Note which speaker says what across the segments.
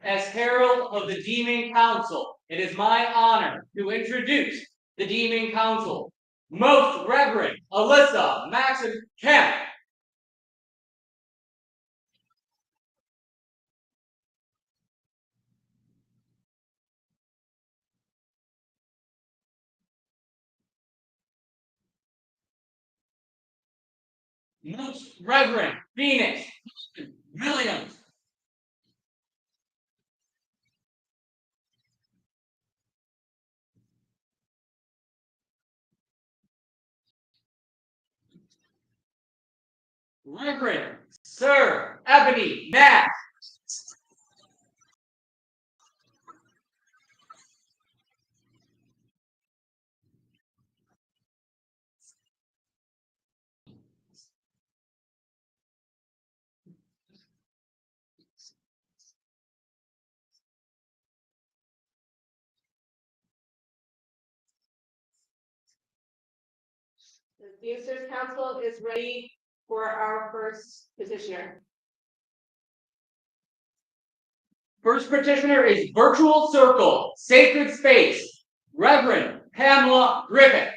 Speaker 1: As Herald of the Deeming Council, it is my honor to introduce the Deeming Council, Most Reverend Alyssa Maxon Kemp. Most Reverend Phoenix Williams. Reverend Sir Ebony Nash.
Speaker 2: The Users Council is ready for our first petitioner.
Speaker 1: First petitioner is Virtual Circle, Sacred Space, Reverend Pamela Griffith.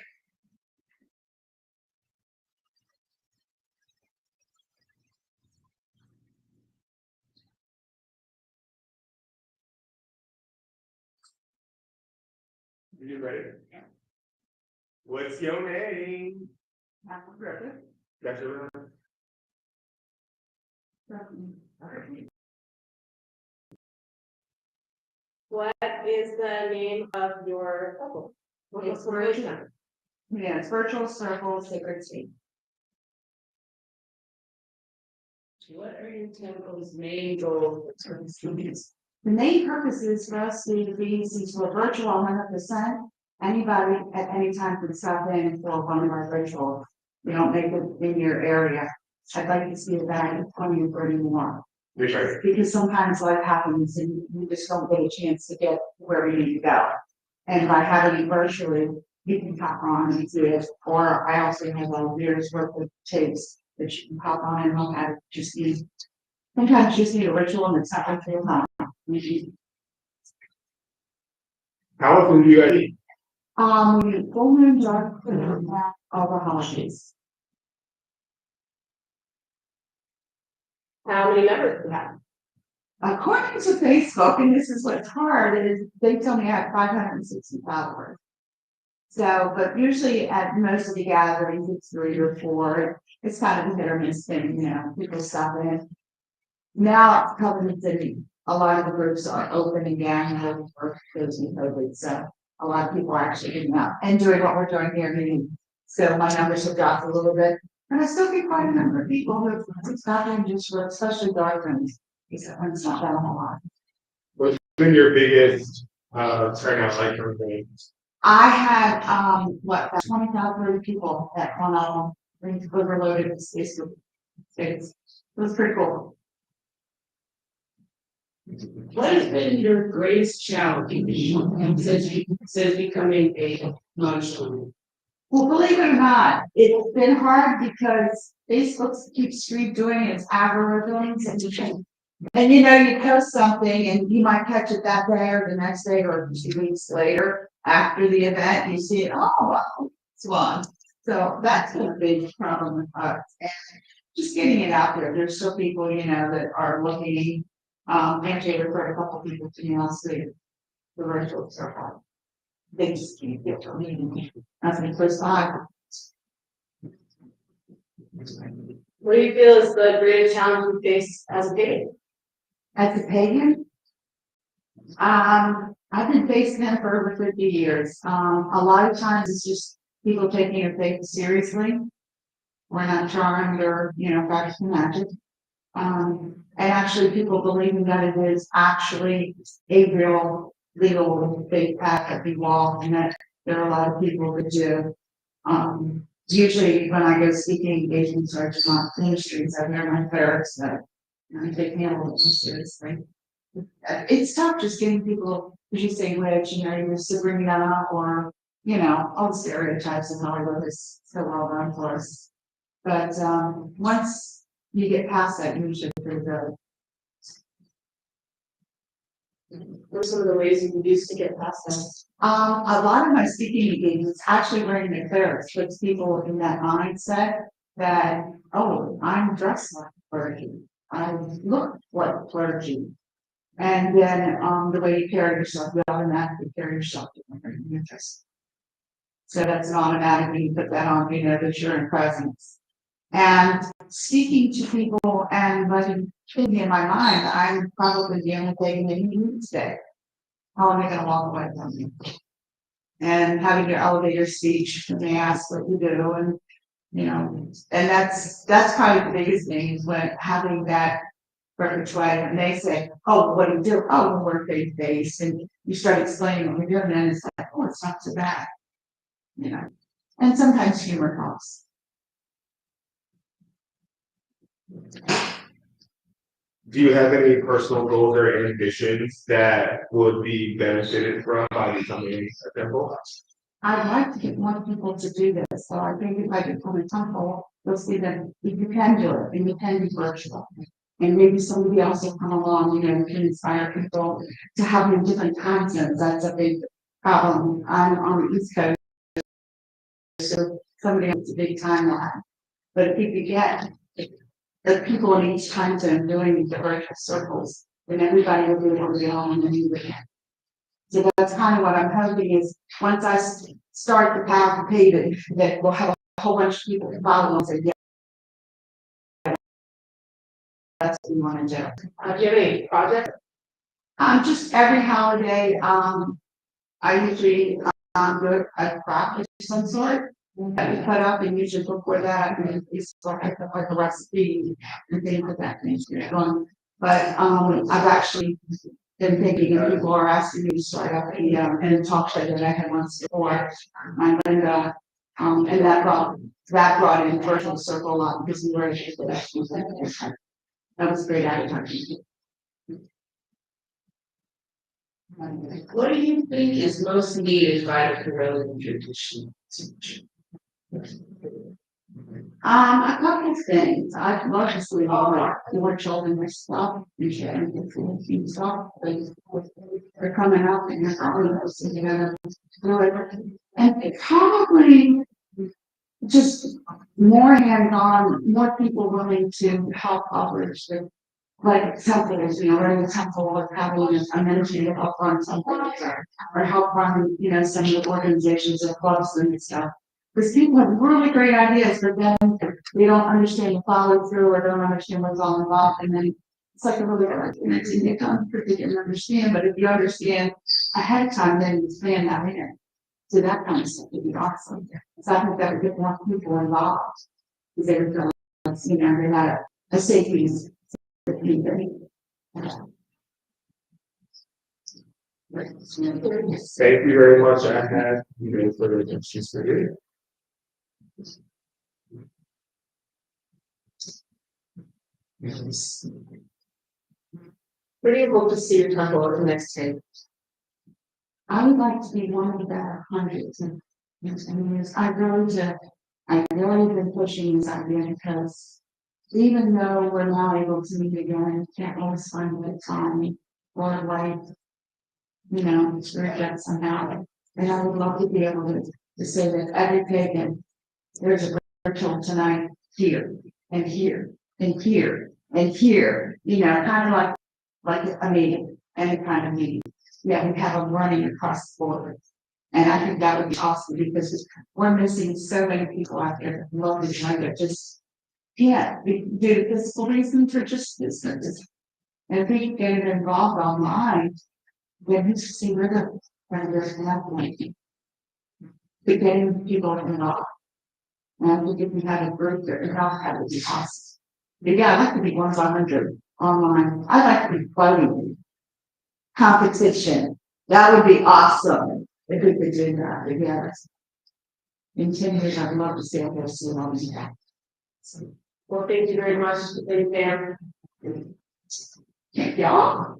Speaker 3: You ready? What's your name?
Speaker 2: Pamela Griffith.
Speaker 3: That's your
Speaker 2: What is the name of your couple?
Speaker 4: It's virtual. Yeah, it's Virtual Circle Sacred Space.
Speaker 2: What are your temple's main goals?
Speaker 4: The main purpose is for us to be since we're virtual 100%. Anybody at any time can stop in and fill one of our virtual. We don't make it in your area. I'd like to see it back in 20 or 30 more.
Speaker 3: Sure.
Speaker 4: Because sometimes life happens and you just don't get a chance to get where you need to go. And by having it virtually, you can pop on and see it. Or I also have a year's worth of tapes that you can pop on and look at. Just need, sometimes you just need a ritual and it's not like real time.
Speaker 3: How often do you guys eat?
Speaker 4: We full moon dark clear all the holidays.
Speaker 2: How many members do you have?
Speaker 4: According to Facebook, and this is what's hard, is they tell me I have 560 followers. So, but usually at most of the gatherings, it's 3 or 4. It's kind of a hit or miss thing, you know, people stop in. Now it's Covenant City. A lot of the groups are open again, for closing COVID. So a lot of people are actually getting out and doing what we're doing here. Meeting. So my numbers have dropped a little bit. And I still get quite a number of people who stop in just for, especially dark rooms. Except when it's not that a whole lot.
Speaker 3: What's been your biggest turnout like from things?
Speaker 4: I had about 20,000 people at one of them overloaded the space. It was pretty cool.
Speaker 5: What has been your greatest challenge since becoming a non-student?
Speaker 4: Well, believe it or not, it's been hard because Facebook keeps doing its algorithms and you know, you post something and you might catch it that day or the next day or 2 weeks later after the event, you see it, oh wow, it's one. So that's a big problem with us. And just getting it out there. There's still people, you know, that are looking. Actually, referred a couple people to me last week. The virtual circle. They just can't get to me. That's the first time.
Speaker 2: What do you feel is the greatest challenge you face as a pagan?
Speaker 4: As a pagan, I've been facing them for over 50 years. A lot of times it's just people taking their faith seriously. We're not charmed or, you know, practicing magic. And actually people believing that it is actually a real legal faith path that we walk and that there are a lot of people that do. Usually when I go speaking engagements or just not ministries, I wear my clerics that I take me a little more seriously. It's tough just getting people, as you say, which, you know, you're just bringing that up or, you know, all the stereotypes in Hollywood is so well done for us. But once you get past that, usually pretty good.
Speaker 2: What are some of the ways you can use to get past that?
Speaker 4: A lot of my speaking engagements actually wearing the clerics puts people in that mindset that, oh, I'm dressed like clergy. I look like clergy. And then, the way you carry yourself, you automatically carry yourself differently in your dress. So that's an automatic, when you put that on, you know that you're in presence. And speaking to people and letting thinking in my mind, I'm probably the only thing that you need today. How am I gonna walk away from you? And having your elevator speech when they ask what you do, and you know, and that's probably the biggest thing is when having that repertoire, and they say, "Oh, what do you do?" "Oh, well, we're faith-based," and you start explaining what you're doing, and it's like, "Oh, it's not so bad," you know. And sometimes humor helps.
Speaker 3: Do you have any personal goals or ambitions that would be benefited from by becoming a temple?
Speaker 4: I'd like to get more people to do this, so I think if I become a temple, you'll see that if you can do it, and you can be virtual. And maybe somebody else will come along, you know, can inspire people to have different time zones. That's a big problem. I'm on the East Coast, so somebody has a big timeline. But if you could get the people in each time zone doing the virtual circles, then everybody will be able to get on and do it. So that's kind of what I'm hoping is once I start the path of paving, that we'll have a whole bunch of people to follow and say, yeah, that's what we want to do.
Speaker 2: Do you have any projects?
Speaker 4: Just every holiday, I usually do a craft of some sort that we put up, and usually before that, we start like a recipe and things like that nature going. But I've actually been thinking, and people are asking me to start up a talk show that I had once before. And that brought in virtual circle a lot because we were able to actually that was great advertising.
Speaker 5: What do you think is most needed by the Correllian tradition?
Speaker 4: A couple of things. I'd love to see more children myself and sharing the stuff. They're coming up and they're probably together. And probably just more hands-on, more people willing to help others with like temples, you know, running a temple or having a ministry to help run something or help run, you know, some of the organizations or clubs and stuff. Because people have really great ideas, but then they don't understand the follow through or don't understand what's all involved. And then it's like a really good opportunity to come because they didn't understand. But if you understand ahead of time, then you plan that in. So that kind of stuff would be awesome. So I think that would get more people involved because they would feel like, you know, they had a safety. Thank you
Speaker 3: very much. I have no further questions for you.
Speaker 2: Where do you hope to see your temple over the next 10 years?
Speaker 4: I would like to be one of the hundreds of years. I've really been pushing this idea because even though we're now able to meet again, can't always find the time or life, you know, to reject somehow. And I would love to be able to say that every pagan, there's a virtual tonight here and here and here and here, you know, kind of like a meeting, any kind of meeting. Yeah, we have them running across the board. And I think that would be awesome because we're missing so many people out there that love this language. Just can't due to physical reasons or just business. And if we can get it involved online, then it's see rid of vendors and that point. But getting people involved. And I think if we had a group that involved, that would be awesome. But yeah, I'd like to be 100 online. I'd like to be floating competition. That would be awesome if we could do that together. In 10 years, I'd love to see us do all of that. So,
Speaker 2: Well, thank you very much, Pam.
Speaker 4: thank y'all.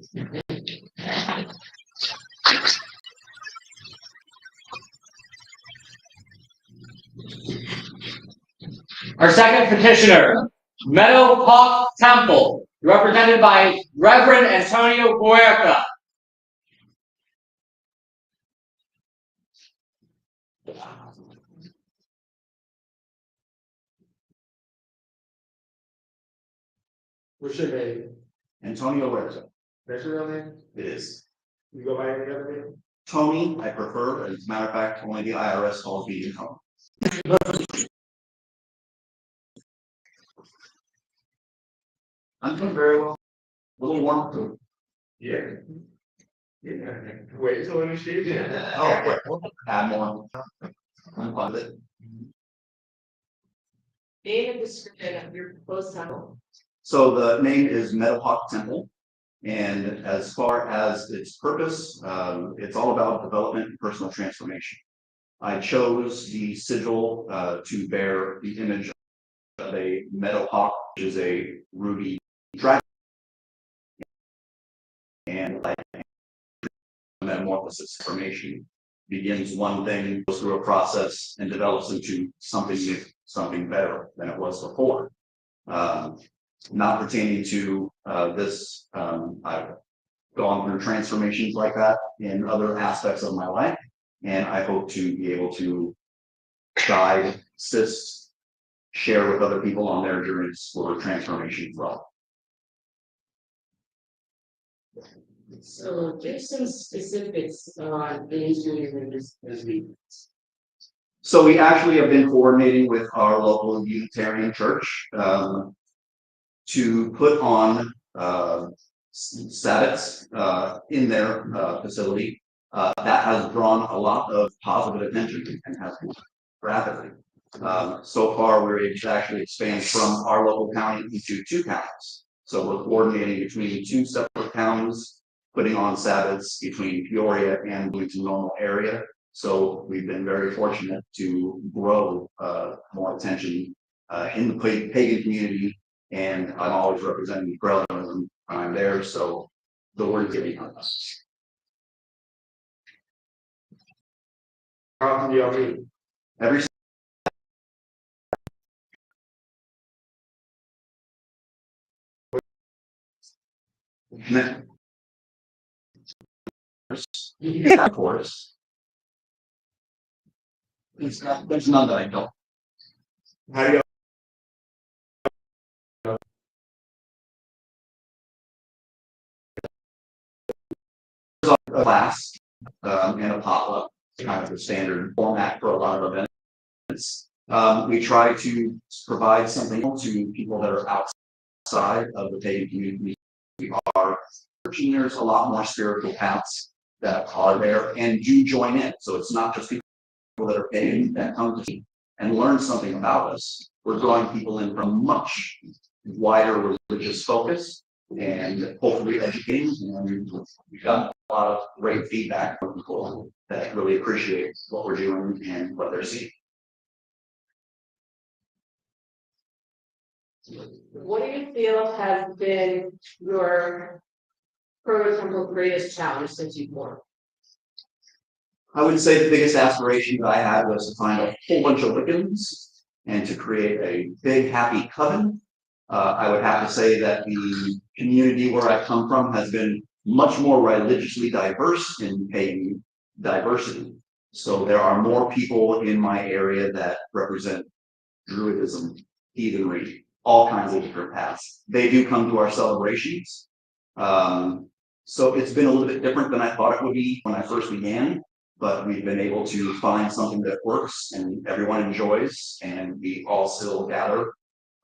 Speaker 1: Our second petitioner, Meadow Hawk Temple, represented by Reverend Antonio Huerta.
Speaker 3: What's your name?
Speaker 6: Antonio Huerta.
Speaker 3: That's your real name?
Speaker 6: It is.
Speaker 3: You go by any other name?
Speaker 6: Tony, I prefer, as a matter of fact, only the IRS calls me Tony. I'm doing very well. A little warm too.
Speaker 3: Yeah. Yeah. Wait till when you shave it.
Speaker 6: Oh, wait, we'll add more. I'm fine with it.
Speaker 2: Name and description of your proposed temple.
Speaker 6: So the name is Meadowhawk Temple. And as far as its purpose, it's all about development and personal transformation. I chose the sigil to bear the image of a meadowhawk, which is a ruby dragon, and like metamorphosis formation begins one thing, goes through a process, and develops into something new, something better than it was before. Not pertaining to this, I've gone through transformations like that in other aspects of my life, and I hope to be able to guide, assist, share with other people on their journeys for transformation as well.
Speaker 5: So give some specifics on things doing this week.
Speaker 6: So we actually have been coordinating with our local Unitarian church to put on Sabbaths in their facility. That has drawn a lot of positive attention and has grown rapidly. So far, we're able to actually expand from our local county into 2 counties. So we're coordinating between 2 separate counties, putting on Sabbaths between Peoria and Bloomington Normal area. So we've been very fortunate to grow more attention in the pagan community, and I'm always representing the Correllian when I'm there, so the word is getting on us.
Speaker 3: How often do y'all meet?
Speaker 6: Every of course. There's none that I don't.
Speaker 3: How do y'all?
Speaker 6: A class and a pop-up, kind of the standard format for a lot of events. We try to provide something to people that are outside of the pagan community. We are searching. There's a lot more spiritual paths that are there and do join in. So it's not just people that are pagan that come to and learn something about us. We're drawing people in from much wider religious focus and hopefully educating. And we've got a lot of great feedback from people that really appreciate what we're doing and what they're seeing.
Speaker 2: What do you feel has been your prototemporal greatest challenge since you've worked?
Speaker 6: I would say the biggest aspiration that I had was to find a whole bunch of Wiccans and to create a big happy coven. I would have to say that the community where I come from has been much more religiously diverse in pagan diversity. So there are more people in my area that represent Druidism, heathenry, all kinds of different paths. They do come to our celebrations. So it's been a little bit different than I thought it would be when I first began, but we've been able to find something that works and everyone enjoys, and we all still gather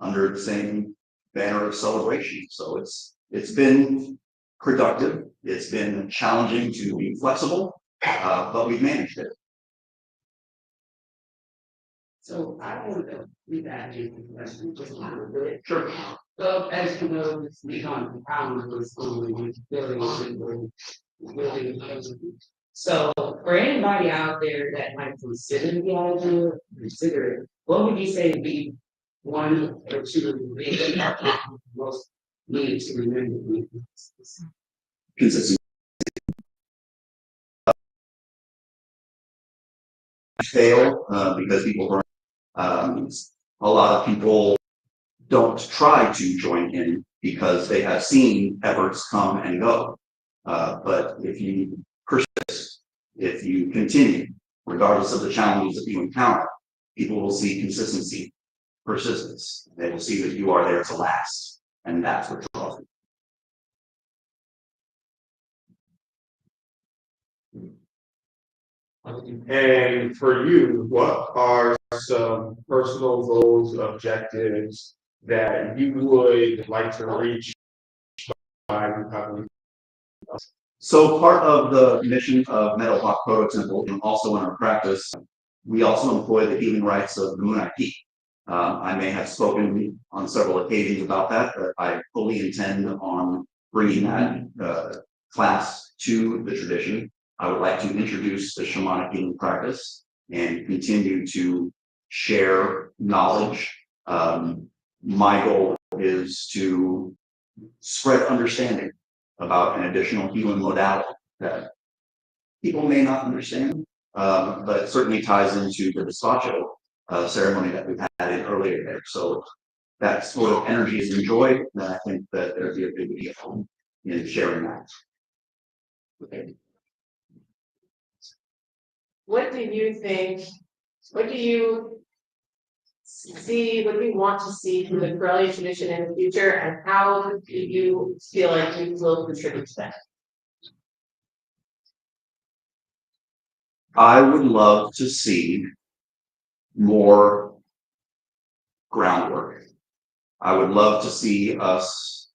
Speaker 6: under the same banner of celebration. So it's been productive. It's been challenging to be flexible, but we've managed it.
Speaker 5: So I want to read that question just a little bit.
Speaker 6: Sure.
Speaker 5: So as you know, this Recon Pound was building. So for anybody out there that might consider the idea, consider it. What would you say would be 1 or 2 of the things that are most needed to remember?
Speaker 6: Consistency. Fail because people burn. A lot of people don't try to join in because they have seen efforts come and go. But if you persist, if you continue, regardless of the challenges that you encounter, people will see consistency, persistence. They will see that you are there to last, and that's what draws them.
Speaker 3: And for you, what are some personal goals, objectives that you would like to reach by becoming?
Speaker 6: So part of the mission of Meadowhawk Proto Temple, and also in our practice, we also employ the healing rites of the Moonite Peak. I may have spoken on several occasions about that, but I fully intend on bringing that class to the tradition. I would like to introduce the shamanic healing practice and continue to share knowledge. My goal is to spread understanding about an additional healing modality that people may not understand, but it certainly ties into the despacho ceremony that we've had in earlier there. So that sort of energy is enjoyed, and I think that there'd be a big deal in sharing that. Okay.
Speaker 2: What do you think, what do you see, what do you want to see from the Correllian tradition in the future, and how do you feel like you will contribute to that?
Speaker 6: I would love to see more groundwork. I would love to see us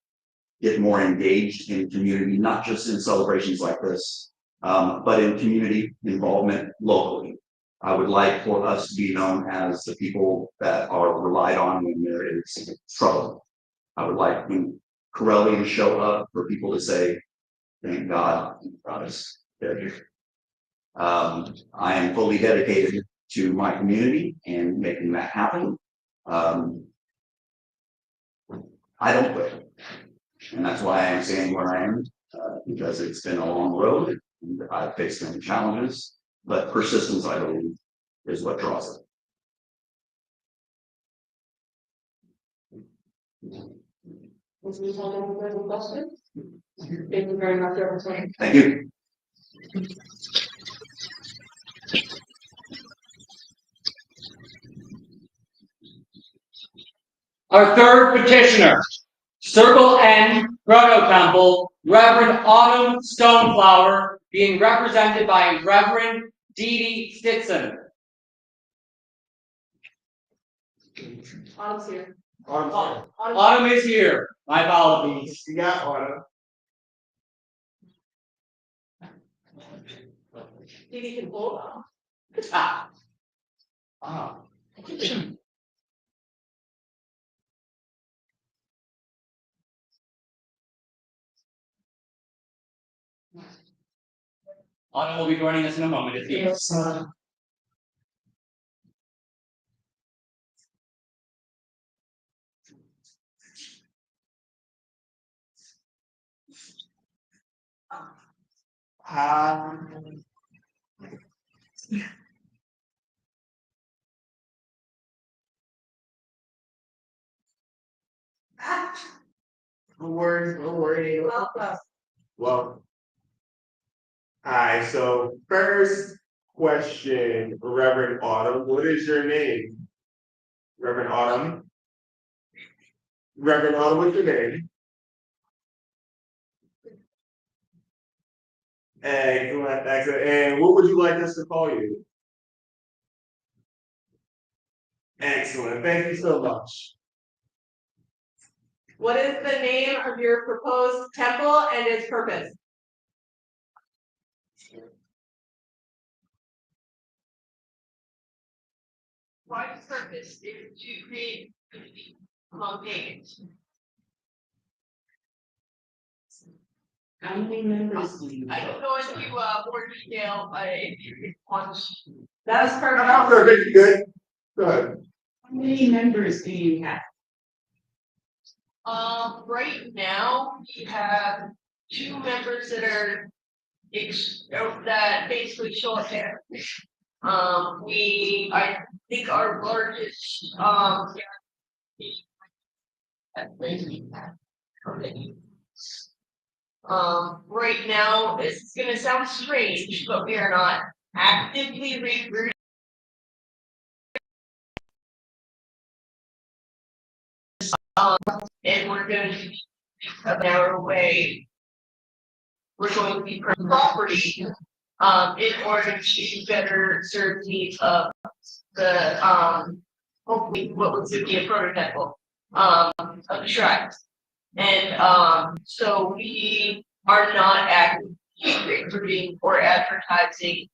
Speaker 6: get more engaged in community, not just in celebrations like this, but in community involvement locally. I would like for us to be known as the people that are relied on when there is trouble. I would like when Correllians show up for people to say, thank God he brought us there. I am fully dedicated to my community and making that happen. I don't quit. And that's why I'm standing where I am, because it's been a long road and I've faced many challenges, but persistence, I believe, is what draws it.
Speaker 2: Does anyone have any further questions? Thank you very much, everyone.
Speaker 6: Thank you.
Speaker 1: Our third petitioner, Circle N Proto Temple, Reverend Autumn Stoneflower, being represented by Reverend Dee Dee Stitson.
Speaker 2: Autumn's here.
Speaker 1: Autumn is here. My apologies.
Speaker 3: You got Autumn.
Speaker 2: Dee Dee can hold on.
Speaker 1: Ah. Autumn will be joining us in a moment. If you
Speaker 3: No worries, no worries.
Speaker 2: Welcome.
Speaker 3: Well, hi, so first question, Reverend Autumn, what is your name? Reverend Autumn? Reverend Autumn, what's your name? Excellent, excellent. And what would you like us to call you? Excellent, thank you so much.
Speaker 2: What is the name of your proposed temple and its purpose? Why its purpose is to create community among pagans.
Speaker 5: How many members do you
Speaker 2: I
Speaker 5: have?
Speaker 2: can go into more detail if you want. That was perfect.
Speaker 3: I'm perfect, good, good.
Speaker 5: How many members do you have?
Speaker 2: Right now, we have 2 members that are that basically show up there. I think our largest, right now, it's gonna sound strange, but we are not actively recruiting. And we're going to be an hour away. We're going to be property, in order to better serve the needs of the, hopefully what would be a prototype, of the tribe. And, so we are not actively recruiting or advertising.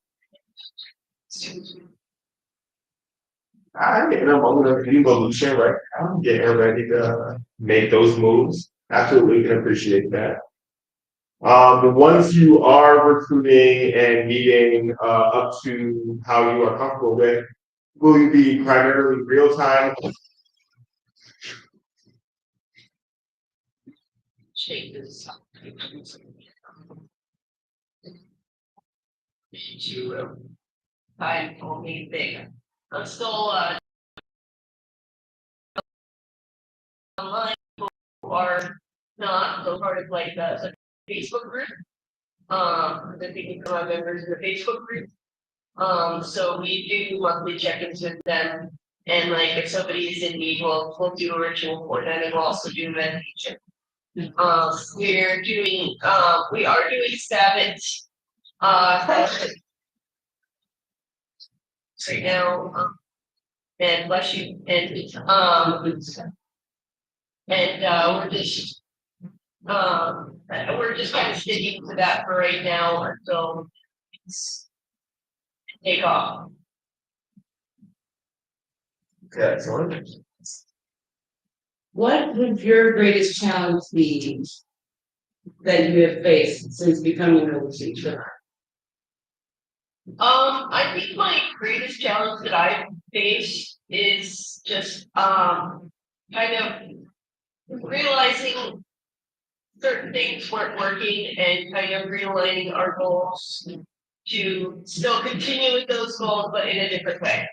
Speaker 3: I'm in a moment of evolution right now, getting ready to make those moves. Absolutely can appreciate that. Once you are recruiting and meeting up to how you are comfortable with, will you be primarily real time?
Speaker 2: Changes. I'm only big. I'm still, online, who are not a part of like the Facebook group. That they become members of the Facebook group. So we do monthly check-ins with them. And like if somebody is in need, we'll do a ritual for them and we'll also do meditation. We're doing, we are doing Sabbath. Right now, and bless you, and we're just kind of sticking to that for right now until it's take off.
Speaker 3: Excellent.
Speaker 5: What would your greatest challenge be that you have faced since becoming a teacher?
Speaker 2: I think my greatest challenge that I've faced is just kind of realizing certain things weren't working and kind of realigning our goals to still continue with those goals, but in a different way.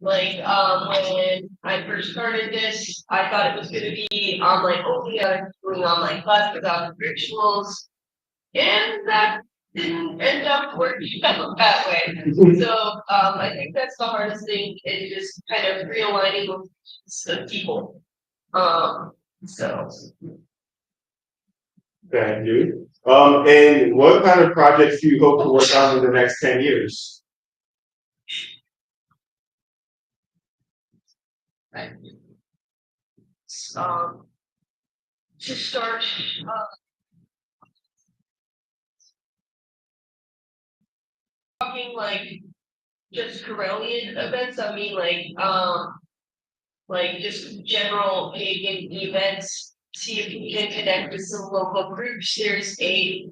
Speaker 2: Like, when I first started this, I thought it was gonna be online only, doing online classes without rituals. And that didn't end up working out that way. So, I think that's the hardest thing, is just kind of realigning with the people. So.
Speaker 3: Thank you. And what kind of projects do you hope to work on in the next 10 years?
Speaker 2: To start, talking like just Correllian events, I mean like just general pagan events, see if we can connect with some local groups. There's a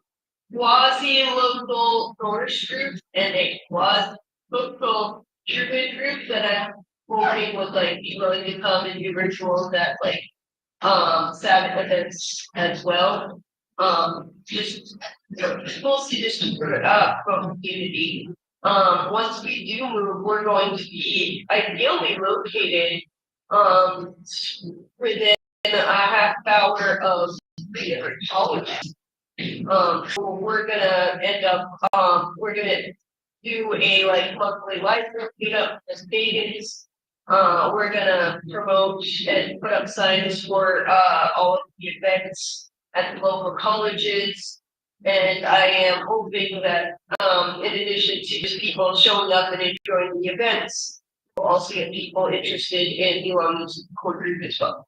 Speaker 2: quasi-local Norse group and a quasi-local Druid group that I'm hoping would like be willing to come and do rituals at like Sabbath events as well. Just mostly just to put it up from community. Once we do move, we're going to be ideally located within a half hour of three different colleges. We're gonna end up, we're gonna do a like monthly life meetup as pagans. We're gonna promote and put up signs for all of the events at the local colleges. And I am hoping that in addition to just people showing up and enjoying the events, we'll also get people interested in belonging to the core group as well.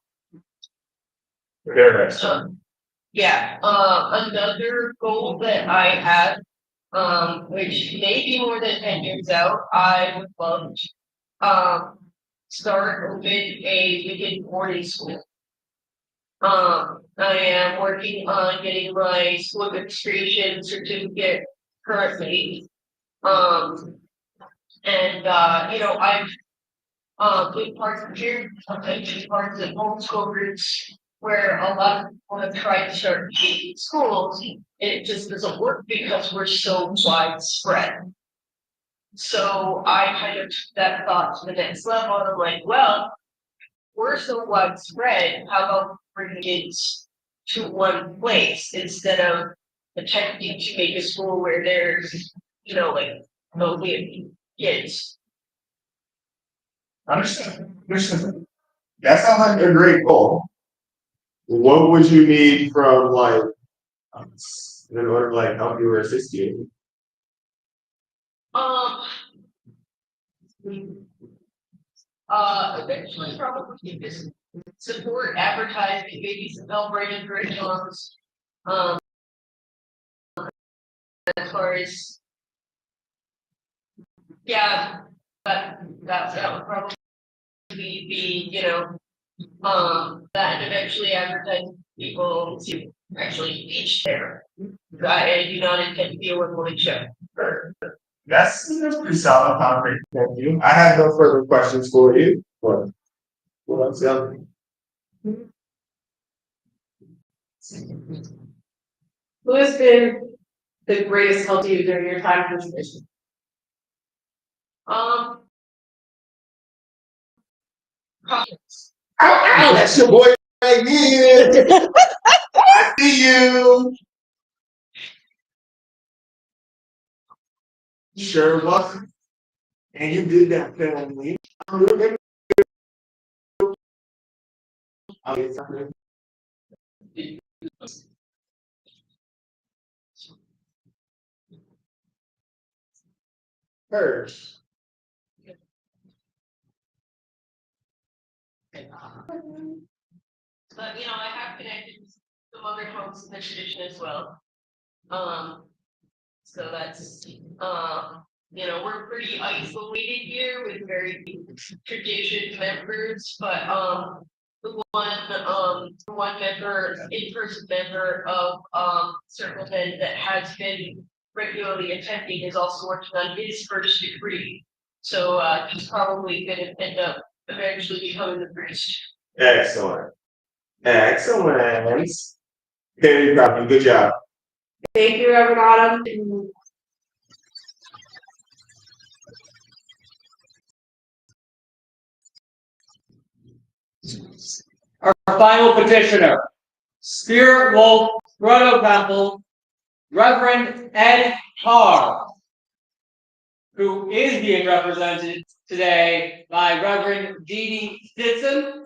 Speaker 3: Very nice.
Speaker 2: Yeah, another goal that I had, which may be more than 10 years out, I would love to start open a weekend boarding school. I am working on getting my school administration certificate currently. And I've been parts of here, I've been parts of homeschool groups where a lot of people have tried to start PhD schools. It just doesn't work because we're so widespread. So I kind of took that thought to the next level, and I'm like, well, we're so widespread, how about bringing it to one place instead of attempting to make a school where there's, like But we kids.
Speaker 3: Understood. Understood. That sounds like a great goal. What would you need from like us in order to like help you or assist you?
Speaker 2: Eventually probably just support advertising, maybe some no-brainer curriculums. As far as, yeah, that would probably be, you know, that and eventually advertise people to actually teach there. I do not intend to be a one-woman show.
Speaker 3: That's pretty solid, concrete. Thank you. I have no further questions for you. But what else?
Speaker 2: Who has been the greatest help to you during your time in tradition? Comments.
Speaker 3: Ow, that's your boy right here. I see you. Sure was. And you did that, family. First.
Speaker 2: But you know, I have connected with some other folks in the tradition as well. So that's you know, we're pretty isolated here with very tradition members, but the one member, in-person member of Circle Bend that has been regularly attending is also working on his first degree. So he's probably gonna end up eventually becoming the priest.
Speaker 3: Excellent. Excellent. Very proud of you. Good job.
Speaker 2: Thank you, Reverend Autumn.
Speaker 1: Our final petitioner, Spirit Wolf Grotto Temple, Reverend Ed Carr, who is being represented today by Reverend Dee Dee Stitson.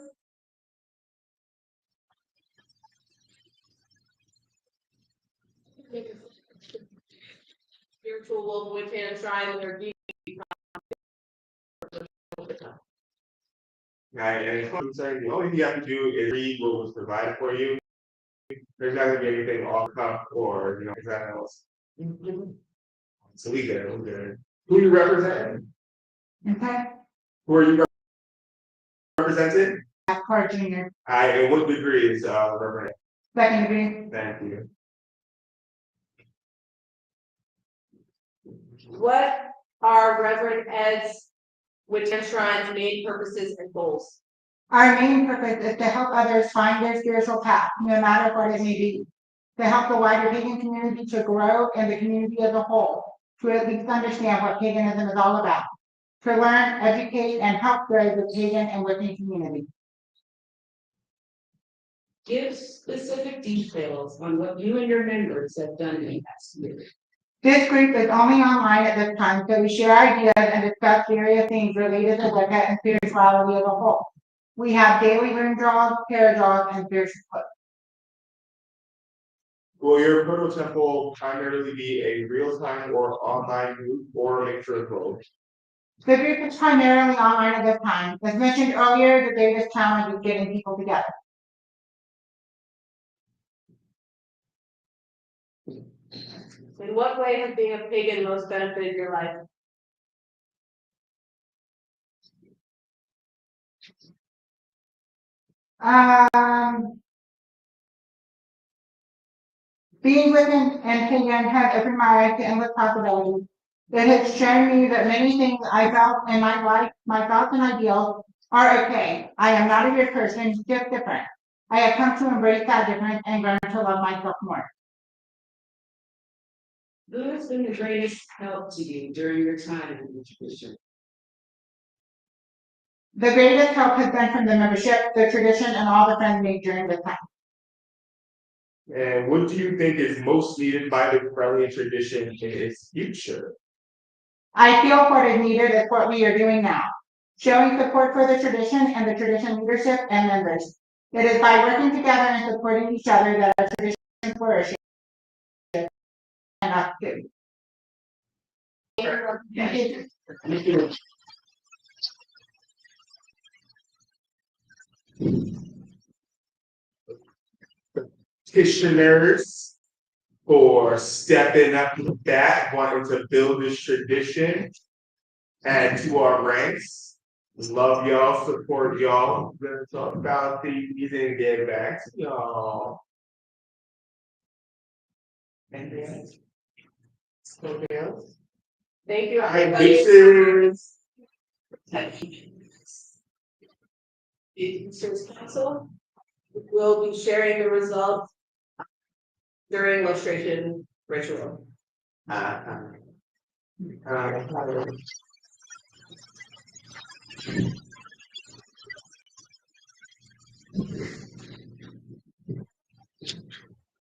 Speaker 2: Spiritual Wolf Wiccan Shrine and their
Speaker 3: Right, and I'm saying the only thing you have to do is read what was provided for you. There's not gonna be anything off cuff or anything else. So we good, we good. Who you represent?
Speaker 4: Okay,
Speaker 3: Who are you representing?
Speaker 4: Clark Junior,
Speaker 3: And what degree is represent?
Speaker 4: second degree.
Speaker 3: Thank you.
Speaker 2: What are Reverend Ed's Wiccan Shrine's main purposes and goals?
Speaker 4: Our main purpose is to help others find their spiritual path, no matter what it may be. To help the wider pagan community to grow and the community as a whole, to at least understand what paganism is all about. To learn, educate, and help grow the pagan and Wiccan community.
Speaker 5: Give specific details on what you and your members have done in the past year.
Speaker 4: This group is only online at this time, so we share ideas and discuss various things related to Wicca and spirituality as a whole. We have daily room draws, prayer draws, and spiritual quotes.
Speaker 3: Will your proto temple primarily be a real-time or online group or a mixture of both?
Speaker 4: The group is primarily online at this time. As mentioned earlier, the greatest challenge is getting people together.
Speaker 2: In what way has being a pagan most benefited your life?
Speaker 4: Being Wiccan and pagan has opened my eyes to endless possibilities. It has shown me that many things I felt in my life, my thoughts and ideals, are okay. I am not a weird person, just different. I have come to embrace that difference and grown to love myself more.
Speaker 5: Who has been the greatest help to you during your time in the tradition?
Speaker 4: The greatest help has been from the membership, the tradition, and all the friends made during this time.
Speaker 3: And what do you think is most needed by the Correllian tradition in its future?
Speaker 4: I feel coordinated is what we are doing now, showing support for the tradition and the tradition leadership and members. It is by working together and supporting each other that our tradition flourishes. And
Speaker 5: Thank you.
Speaker 3: Petitioners for stepping up to bat, wanting to build this tradition. Add to our ranks. Love y'all, support y'all. We're gonna talk about these and get back to y'all. Anything else? Something else?
Speaker 2: Thank you,
Speaker 3: Hi,
Speaker 2: everybody.
Speaker 3: bitches.
Speaker 2: The Insurance Council will be sharing the results during lustration ritual.
Speaker 3: Uh,